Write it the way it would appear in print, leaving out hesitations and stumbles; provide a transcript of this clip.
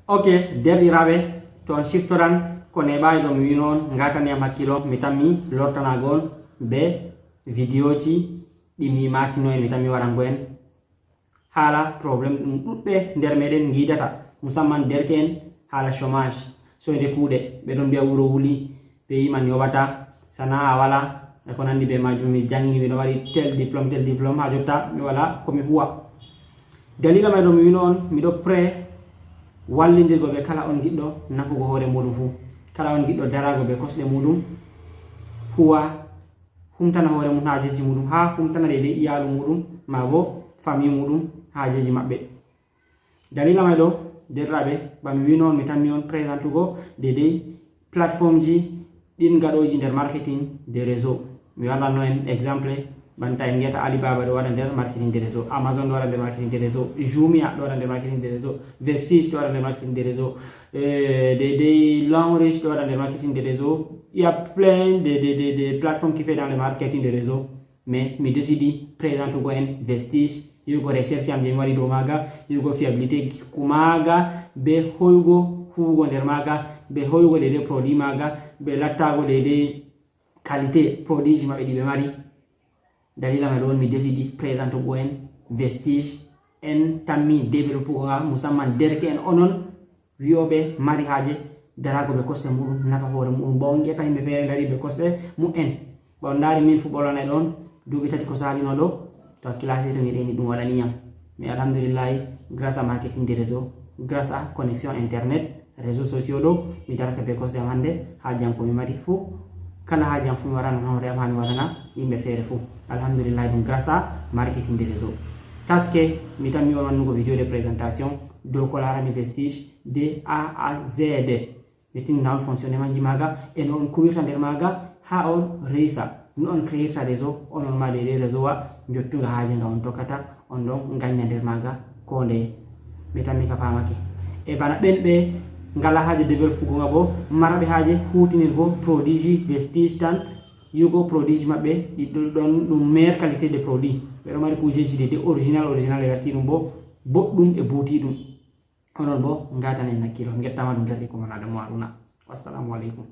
Ok, derɗiraɓe to on shiftoran ko neɓayi ɗo mi wi noon gataniyam hakkilo mi tammi lortanagon be vidéo ji ɗi mi matino en mi tammi waɗango en haala probléme ɗum ɗuɗɓe nder meɗen guidata musamman derke en haala chômage soyde kuuɗe ɓeɗon mbiya wuro wuli ɓe yiman yoɓata sana'a wala e ko nandi be majum. Mi jangi miɗo waɗi tel diplôme ha jotta mi wala komi huwa. Dalila may ɗo mi wino on miɗo pré wallidirgo be kala on giɗɗo nafugo hoore muɗum fu, kala on giɗɗo darago be kosɗe muɗum huwa humtana hoore mum hajeji muɗum ha humtana de iyalu muɗum ma bo famille muɗum hajeji maɓɓe. Dalila may ɗo derraɓe bami wino on mi tammi on présentugo de plateforme ji ɗin gaɗoji nder marketing de réseau. Mi wallanno en exemple banta en gueta Alibaba ɗo waɗa nder marketing de réseau, Amazon ɗo waɗa nder marketing de réseau, Jumia ɗo waɗa nder marketing de réseau, Vestige ɗo waɗa nder marketing de réseau, Longrich ɗo waɗa nder marketing de réseau. Il y a plein de plateformes qui fait dans le marketing de réseau, mais mi décidi présentugo en Vestige yugo recherche am je mi waɗi dow maga, yugo fiabilité ku maga be hoyugo huwugo nder maga, be hoyugo produit maga, be lattago qualité produit ji maɓɓe ɗi ɓe mari. Dalila may ɗon mi décidi présentugo en Vestige en tammi développugo ga musamman derke en onon wiyoɓe mari haje darago be kosɗe muɗum nafa hoore muɗum bo on ƴetta yimɓe feere gari be kosɗe mu'en ba on daari min fu ɓolwanay ɗon duuɓi tati ko salino ɗo to hakkilasi to miɗeni ɗum waɗaniyam. Mais alhamdulillahi grâce à marketing de réseau, grâce à connexion internet réseaux sociaux ɗo mi daraka be kosɗe am hande ha jam ko mi mari fu kala ha jam fu mi warana hoore am ha mi warana yimɓe feere fu alhamdulillah ɗum grâce à marketing de réseau. Taske mi tammi on wannugo vidéo de présentation dow ko larani Vestige de A à Z ɓe tinna on fonctionnement ji maga e no on kuwirta nder maga ha on reisa no on créirta réseau onon ma de réseau wa jottuga haaje nga on tokkata on ɗon gagna nder maga ko ndeye mi tammi ka famake e bana ɓen ɓe ngala haaje développugo nga bo maraɓe haaje hutinirgo produit ji Vestige tan yugo produit ji maɓɓe ɗiɗo ɗon ɗum meilleure qualité de produit ɓeɗo mari kujeji de original e werti ɗum bo boɗɗum e buuti ɗum onon bo gatan en hakkilo gettama ɗum derɗi ko mon Adamou Haruna. Wassalamu aleykum.